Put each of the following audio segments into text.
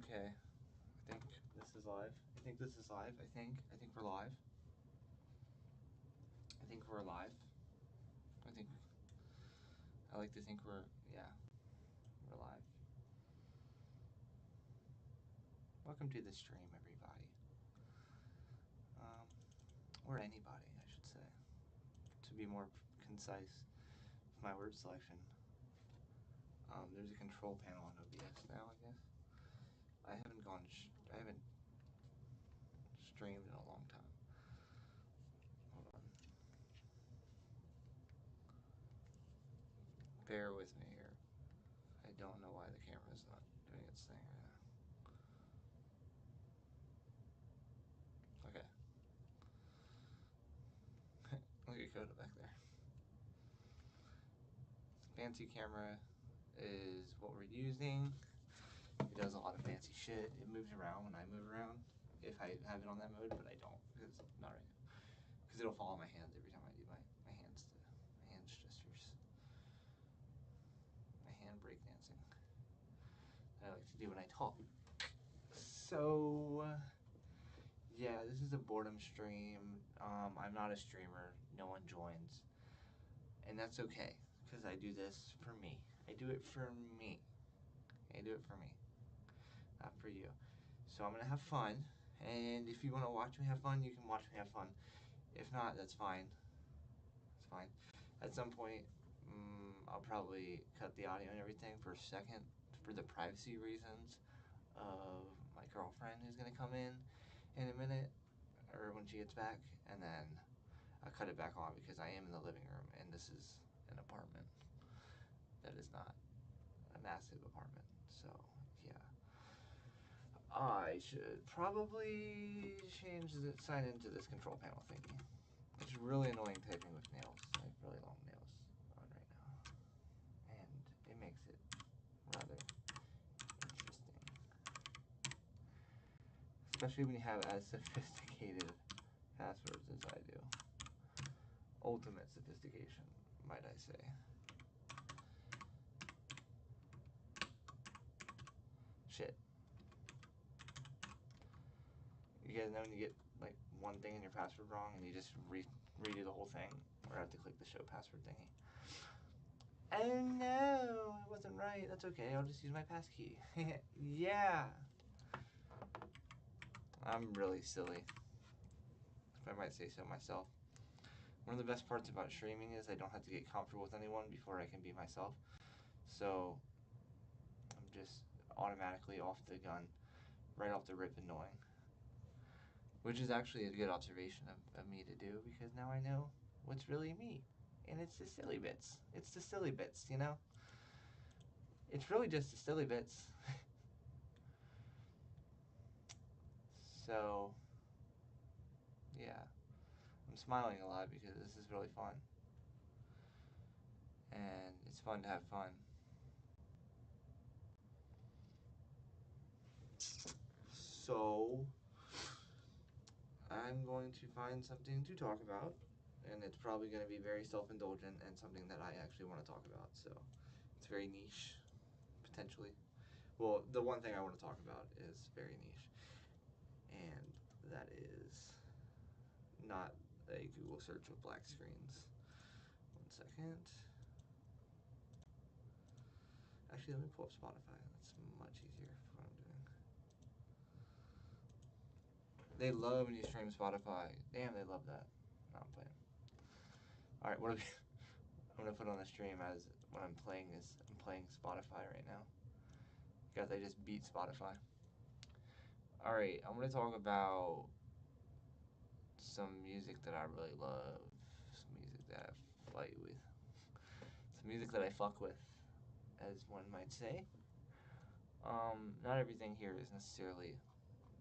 Okay, I think this is live. I think this is live. I think we're live. I think we're live. I like to think we're live. Welcome to the stream, everybody. Or anybody, I should say, to be more concise with my word selection. There's a control panel on OBS now, I guess. I haven't streamed in a long time. Hold on. Bear with me here. I don't know why the camera's not doing its thing right now. Okay. Look at Coda back there. Fancy camera is what we're using. It does a lot of fancy shit. It moves around when I move around. If I have it on that mode, but I don't, because not right now. Because it'll fall on my hands every time I do my hand gestures. My hand breakdancing that I like to do when I talk. So, yeah, this is a boredom stream. I'm not a streamer. No one joins. And that's okay, because I do this for me. I do it for me. Not for you. So I'm going to have fun. And if you want to watch me have fun, you can watch me have fun. If not, that's fine. It's fine. At some point, I'll probably cut the audio and everything for a second for the privacy reasons of my girlfriend who's going to come in a minute, or when she gets back, and then I'll cut it back on because I am in the living room and this is an apartment that is not a massive apartment. So, yeah. I should probably sign into this control panel thingy. It's really annoying typing with nails. I have really long nails on right now. And it makes it rather interesting. Especially when you have as sophisticated passwords as I do. Ultimate sophistication, might I say. Shit. You guys know when you get like one thing in your password wrong and you just redo the whole thing, or have to click the show password thingy. Oh no, it wasn't right. That's okay. I'll just use my passkey. Yeah. I'm really silly, if I might say so myself. One of the best parts about streaming is I don't have to get comfortable with anyone before I can be myself. So I'm just automatically off the gun, right off the rip, annoying. Which is actually a good observation of me to do, because now I know what's really me. And it's the silly bits. It's the silly bits, you know? It's really just the silly bits. So, yeah. I'm smiling a lot because this is really fun. And it's fun to have fun. So, I'm going to find something to talk about, and it's probably going to be very self-indulgent and something that I actually want to talk about. So, it's very niche, potentially. Well, the one thing I want to talk about is very niche, and that is not a Google search with black screens. 1 second. Actually, let me pull up Spotify. That's much easier for what I'm doing. They love when you stream Spotify. Damn, they love that. No, I'm playing. Alright, what are we... I'm gonna put on the stream as what I'm playing is I'm playing Spotify right now. Because I just beat Spotify. Alright, I'm gonna talk about some music that I really love. Some music that I fight with. Some music that I fuck with, as one might say. Not everything here is necessarily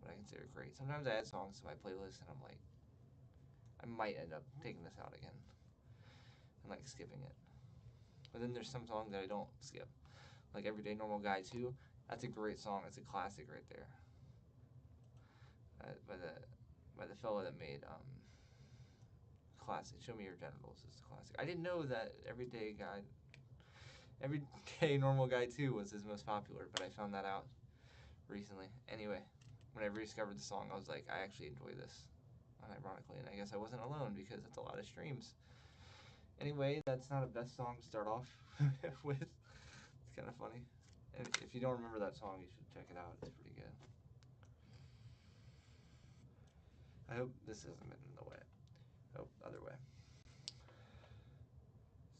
what I consider great. Sometimes I add songs to my playlist and I'm like, I might end up taking this out again and like skipping it. But then there's some songs that I don't skip. Like Everyday Normal Guy 2, that's a great song. It's a classic right there. By the fellow that made classic Show Me Your Genitals is a classic. I didn't know that Everyday Normal Guy 2 was his most popular, but I found that out recently. Anyway, when I rediscovered the song, I was like, I actually enjoy this, unironically, and I guess I wasn't alone because it's a lot of streams. Anyway, that's not a best song to start off with. It's kind of funny. And if you don't remember that song, you should check it out. It's pretty good. I hope this hasn't been in the way. Oh, other way.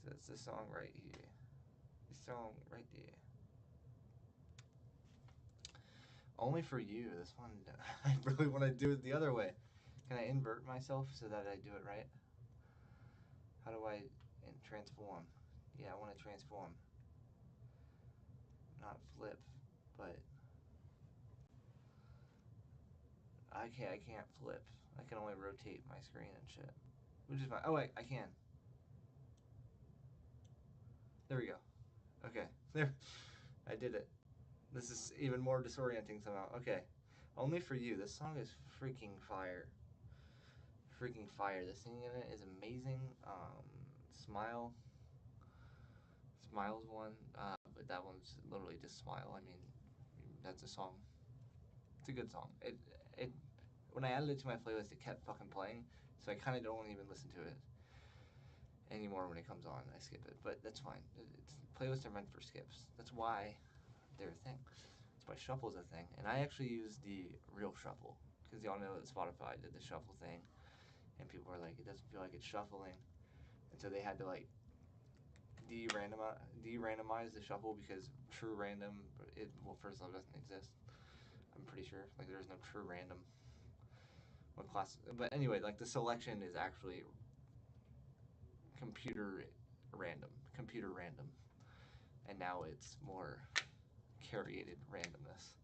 So it's this song right here. This song right there. Only for you. This one, I really want to do it the other way. Can I invert myself so that I do it right? How do I transform? Yeah, I want to transform. Not flip, but I can't flip. I can only rotate my screen and shit. Which is fine. Oh wait, I can. There we go. Okay. There. I did it. This is even more disorienting somehow. Okay. Only for you. This song is freaking fire. Freaking fire. The singing in it is amazing. Smile. Smile's one. But that one's literally just Smile. I mean, that's a song. It's a good song. It when I added it to my playlist, it kept fucking playing, so I kind of don't even listen to it anymore when it comes on. I skip it, but that's fine. Playlists are meant for skips. That's why they're a thing. That's why shuffle's a thing. And I actually use the real shuffle because y'all know that Spotify did the shuffle thing, and people were like, it doesn't feel like it's shuffling, and so they had to like de-randomize the shuffle because true random, first of all, doesn't exist. I'm pretty sure. Like, there's no true random. What class? But anyway, like the selection is actually computer random, and now it's more curated randomness.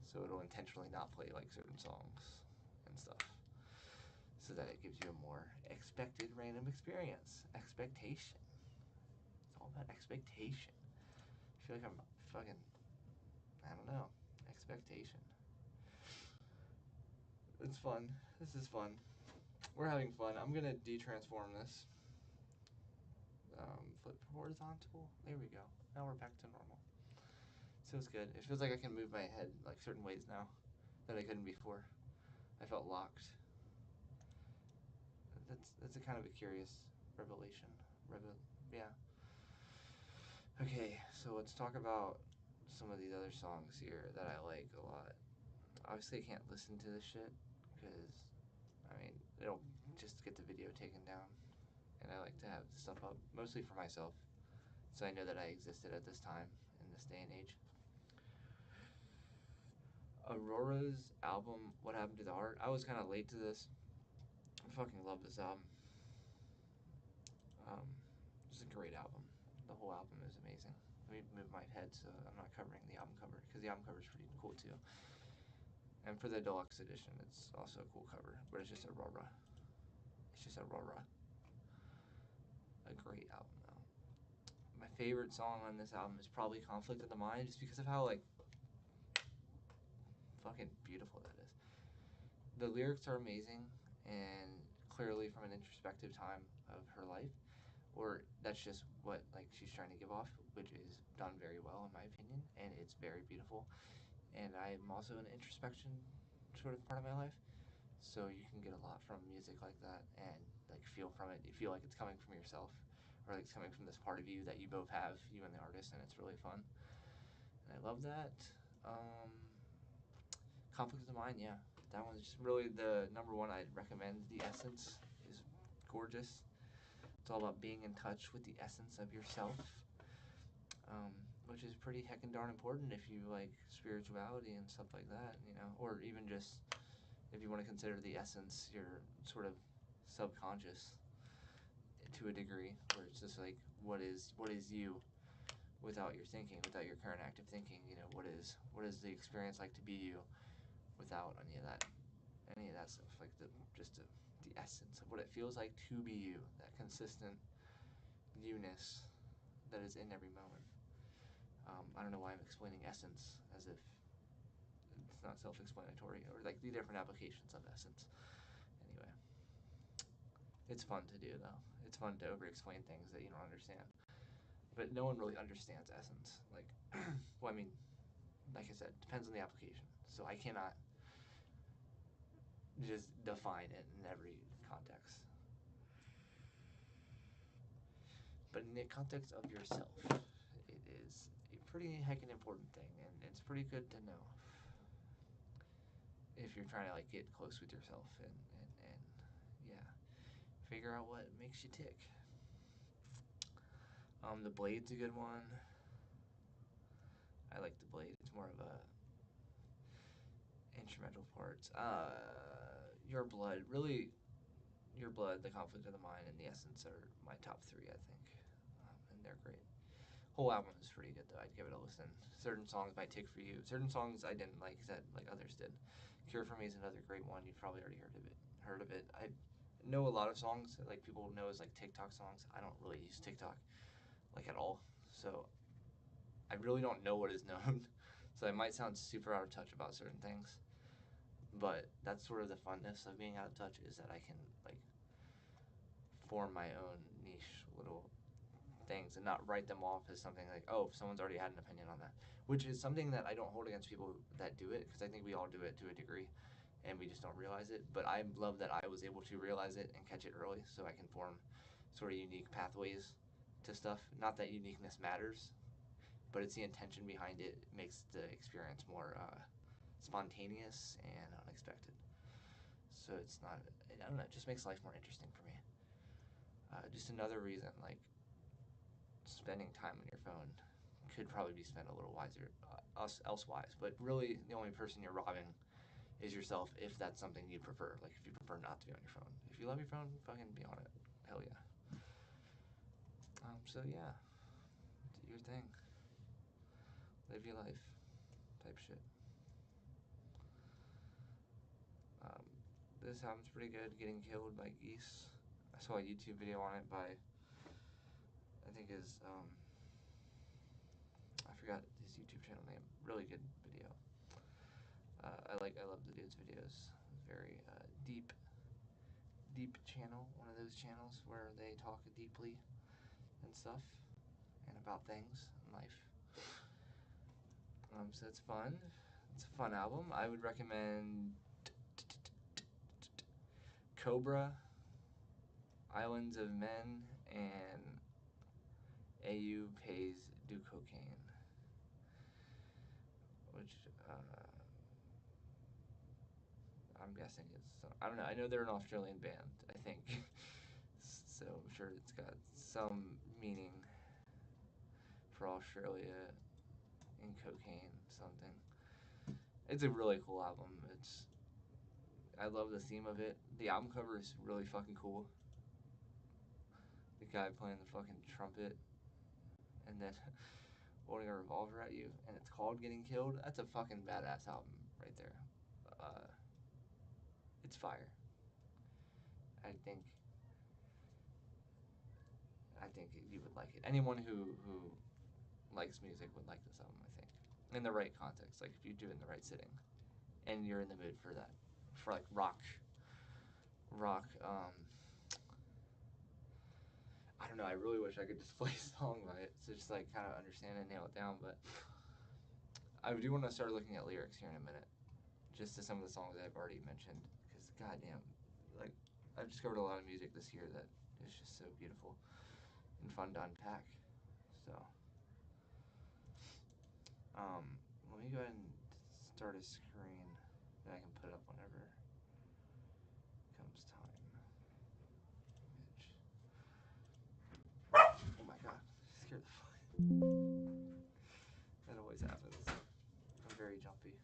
So it'll intentionally not play like certain songs and stuff, so that it gives you a more expected random experience. Expectation. It's all about expectation. I feel like I'm fucking, I don't know, expectation. It's fun. This is fun. We're having fun. I'm gonna de-transform this. Flip horizontal. There we go. Now we're back to normal. So it's good. It feels like I can move my head like certain ways now that I couldn't before. I felt locked. That's a kind of a curious revelation. Yeah. Okay, so let's talk about some of these other songs here that I like a lot. Obviously, I can't listen to this shit because, I mean, it'll just get the video taken down. And I like to have stuff up, mostly for myself, so I know that I existed at this time in this day and age. Aurora's album, What Happened to the Heart? I was kind of late to this. I fucking love this album. It's a great album. The whole album is amazing. Let me move my head so I'm not covering the album cover, because the album cover is pretty cool too. And for the deluxe edition, it's also a cool cover, but it's just Aurora. It's just Aurora. A great album though. My favorite song on this album is probably Conflict of the Mind, just because of how like fucking beautiful that is. The lyrics are amazing and clearly from an introspective time of her life, or that's just what like she's trying to give off, which is done very well in my opinion, and it's very beautiful. And I'm also an introspection sort of part of my life, so you can get a lot from music like that and like feel from it. You feel like it's coming from yourself, or like it's coming from this part of you that you both have, you and the artist, and it's really fun. And I love that. Um, Conflict of the Mind, yeah, that one's really the number one I'd recommend. The Essence is gorgeous. It's all about being in touch with the essence of yourself, which is pretty heckin' darn important if you like spirituality and stuff like that, you know, or even just if you want to consider the essence your sort of subconscious to a degree, where it's just like what is you without your thinking, without your current active thinking, you know, what is the experience like to be you without any of that stuff, like the essence of what it feels like to be you, that consistent you-ness that is in every moment. I don't know why I'm explaining essence as if it's not self-explanatory, or like the different applications of essence. Anyway, it's fun to do though. It's fun to over-explain things that you don't understand. But no one really understands essence. Like, well, I mean, like I said, depends on the application. So I cannot just define it in every context. But in the context of yourself, it is a pretty heckin' important thing, and it's pretty good to know if you're trying to like get close with yourself and yeah, figure out what makes you tick. The blade's a good one. I like the blade. It's more of a instrumental parts. Your blood, really, your blood, the conflict of the mind, and the essence are my top three, I think, and they're great. Whole album is pretty good though. I'd give it a listen. Certain songs might take for you. Certain songs I didn't like that like others did. Cure for Me is another great one. You've probably already heard of it. I know a lot of songs that like people know as like TikTok songs. I don't really use TikTok like at all. So I really don't know what is known. So I might sound super out of touch about certain things. But that's sort of the funness of being out of touch is that I can like form my own niche little things and not write them off as something like, oh, someone's already had an opinion on that, which is something that I don't hold against people that do it because I think we all do it to a degree and we just don't realize it. But I love that I was able to realize it and catch it early so I can form sort of unique pathways to stuff. Not that uniqueness matters, but it's the intention behind it makes the experience more spontaneous and unexpected. So it's not, I don't know, it just makes life more interesting for me. Just another reason, like, spending time on your phone could probably be spent a little wiser, elsewise. But really, the only person you're robbing is yourself if that's something you prefer. Like, if you prefer not to be on your phone. If you love your phone, fucking be on it. Hell yeah. So yeah, do your thing. Live your life. Type shit. Um, this album's pretty good. Getting Killed by Geese. I saw a YouTube video on it by, I think I forgot his YouTube channel name. Really good video. I love the dude's videos. Very deep channel. One of those channels where they talk deeply and stuff and about things in life. So it's fun. It's a fun album. I would recommend Cobra, Islands of Men, and AU Pays Do Cocaine, which I'm guessing is, I don't know, I know they're an Australian band, I think, so I'm sure it's got some meaning for Australia in cocaine, something. It's a really cool album. I love the theme of it. The album cover is really fucking cool. The guy playing the fucking trumpet and then holding a revolver at you, and it's called Getting Killed. That's a fucking badass album right there. It's fire. I think you would like it. Anyone who likes music would like this album, I think. In the right context, like if you do it in the right sitting, and you're in the mood for that, for like rock. I don't know. I really wish I could just play a song by it, so just like kind of understand and nail it down. But I do want to start looking at lyrics here in a minute, just to some of the songs that I've already mentioned, because goddamn, like I've discovered a lot of music this year that is just so beautiful and fun to unpack. So, let me go ahead and start a screen that I can put up whenever comes time. Oh my god, scared the fuck. That always happens. I'm very jumpy.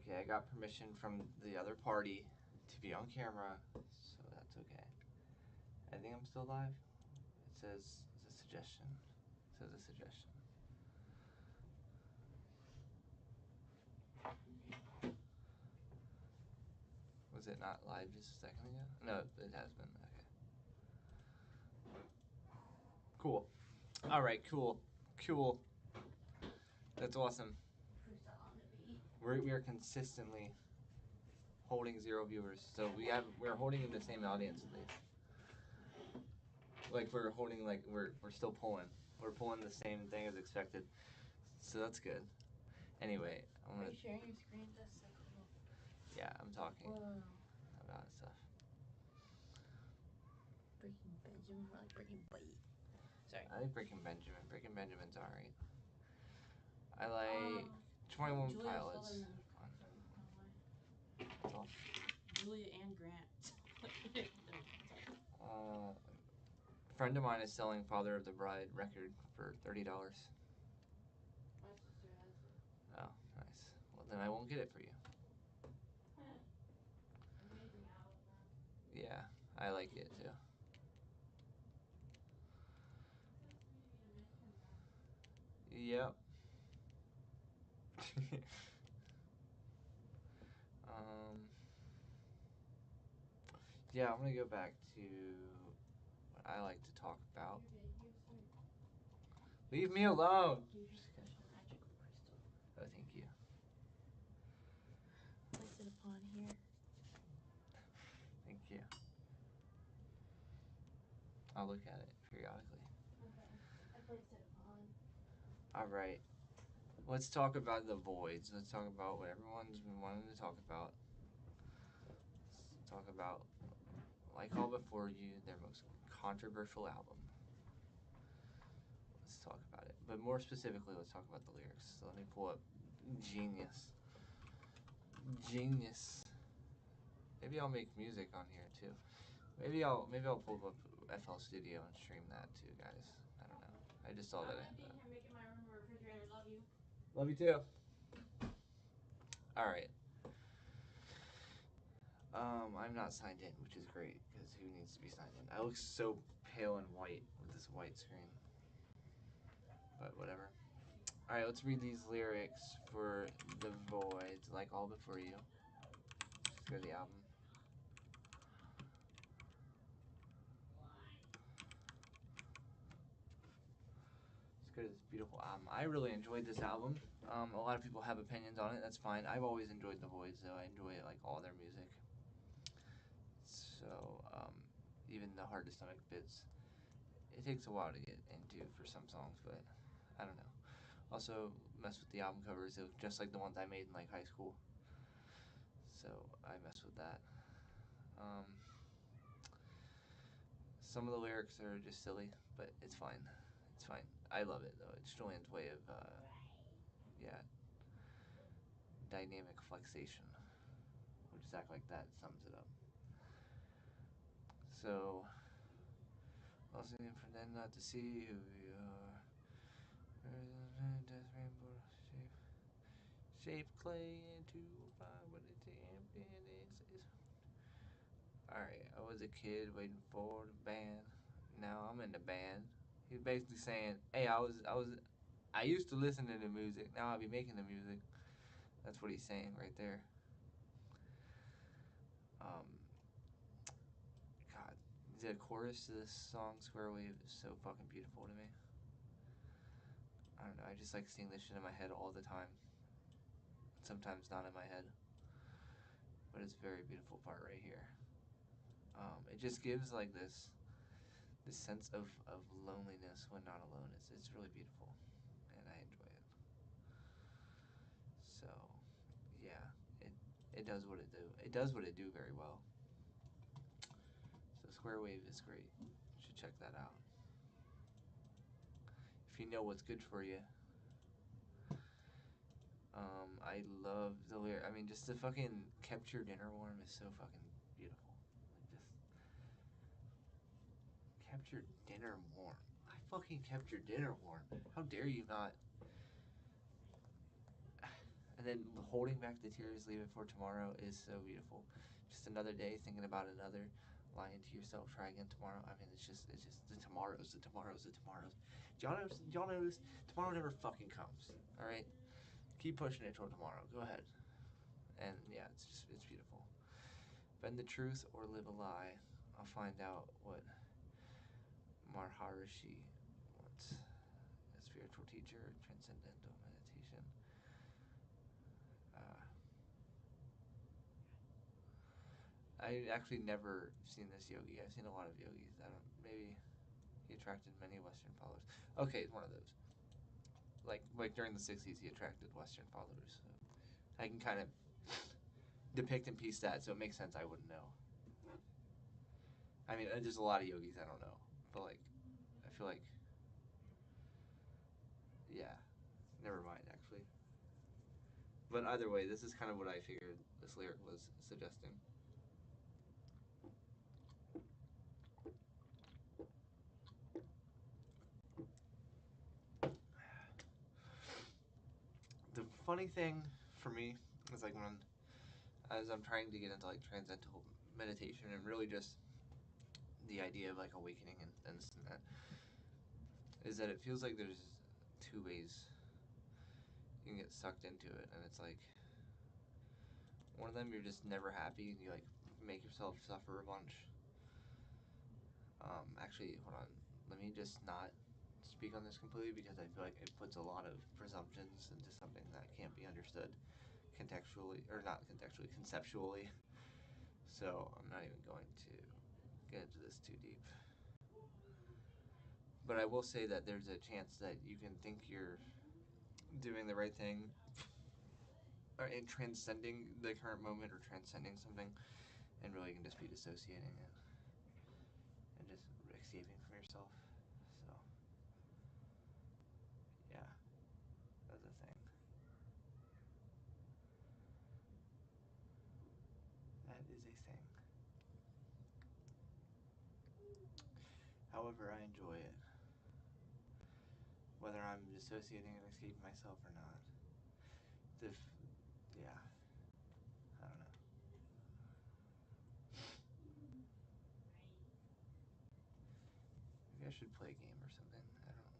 Okay, I got permission from the other party to be on camera, so that's okay. I think I'm still live. It says it's a suggestion. It says a suggestion. Was it not live just a second ago? No, it has been. Okay. Cool. All right. Cool. Cool. That's awesome. We are consistently holding 0 viewers, so we're holding the same audience at least. Like we're holding we're still pulling. We're pulling the same thing as expected, so that's good. Anyway, Are you sharing your screen? That's so cool. Yeah, I'm talking Whoa. about stuff. Breaking Benjamin, like Breaking Bite. Sorry. I like Breaking Benjamin. Breaking Benjamin's alright. I like 21 Julia Pilots. Southern. Fun. That's awesome. Julia and Grant. Friend of mine is selling Father of the Bride record for $30. My sister has it. Oh, nice. Well, then I won't get it for you. Amazing album, man. Yeah, I like it too. Yep. Yeah, I'm gonna go back to what I like to talk about. Leave me alone! Use your special magical crystal. Oh, thank you. Place it upon here. Thank you. I'll look at it periodically. Okay. I placed it upon. Alright. Let's talk about the voids. Let's talk about what everyone's been wanting to talk about. Let's talk about Like All Before You, their most controversial album. Let's talk about it. But more specifically, let's talk about the lyrics. So let me pull up Genius. Genius. Maybe I'll make music on here too. Maybe I'll pull up FL Studio and stream that too, guys. I don't know. I just saw that. I'm making my room a refrigerator. Love you. Love you too. All right. I'm not signed in, which is great because who needs to be signed in? I look so pale and white with this white screen. But whatever. All right, let's read these lyrics for The Voids, Like All Before You. Let's go to the album. Let's go to this beautiful album. I really enjoyed this album. A lot of people have opinions on it. That's fine. I've always enjoyed The Voids, though. I enjoy like all their music. So even the hard to stomach bits, it takes a while to get into for some songs, but I don't know. Also mess with the album covers. They look just like the ones I made in like high school. So I mess with that. Some of the lyrics are just silly, but it's fine. It's fine. I love it though. It's Julian's way of, dynamic flexation. We'll just act like that sums it up. So, I was looking for them not to see who we are. Shape clay into fire, but it's empty and it's. Alright, I was a kid waiting for the band. Now I'm in the band. He's basically saying, hey, I used to listen to the music. Now I'll be making the music. That's what he's saying right there. God, the chorus to this song, Square Wave, is so fucking beautiful to me. I don't know, I just like seeing this shit in my head all the time. Sometimes not in my head. But it's a very beautiful part right here. It just gives like this sense of loneliness when not alone. It's really beautiful. And I enjoy it. So, yeah, it does what it do. It does what it do very well. So Square Wave is great. You should check that out. If you know what's good for you. I love the lyric. I mean, just the fucking kept your dinner warm is so fucking beautiful. Like just kept your dinner warm. I fucking kept your dinner warm. How dare you not? And then holding back the tears, leaving for tomorrow is so beautiful. Just another day thinking about another, lying to yourself, try again tomorrow. I mean, it's just the tomorrows, the tomorrows, the tomorrows. Do y'all notice? Tomorrow never fucking comes. All right, keep pushing it toward tomorrow. Go ahead. And yeah, it's beautiful. Bend the truth or live a lie. I'll find out what Maharishi wants. A spiritual teacher, transcendental meditation. I actually never seen this yogi. I've seen a lot of yogis. I don't. Maybe he attracted many Western followers. Okay, it's one of those. Like during the '60s, he attracted Western followers. So I can kind of depict and piece that, so it makes sense. I wouldn't know. I mean, there's a lot of yogis I don't know, but like, I feel like, yeah, never mind actually. But either way, this is kind of what I figured this lyric was suggesting. The funny thing for me is like when, as I'm trying to get into like transcendental meditation and really just the idea of like awakening and this and that, is that it feels like there's two ways you can get sucked into it, and it's like one of them you're just never happy and you like make yourself suffer a bunch. Actually, hold on. Let me just not speak on this completely because I feel like it puts a lot of presumptions into something that can't be understood contextually, or not contextually, conceptually. So I'm not even going to get into this too deep. But I will say that there's a chance that you can think you're doing the right thing or in transcending the current moment or transcending something, and really you can just be dissociating it and just escaping from yourself. So, yeah, that's a thing. That is a thing. However, I enjoy it. Whether I'm dissociating and escaping myself or not. Yeah, I don't know. Maybe I should play a game or something. I don't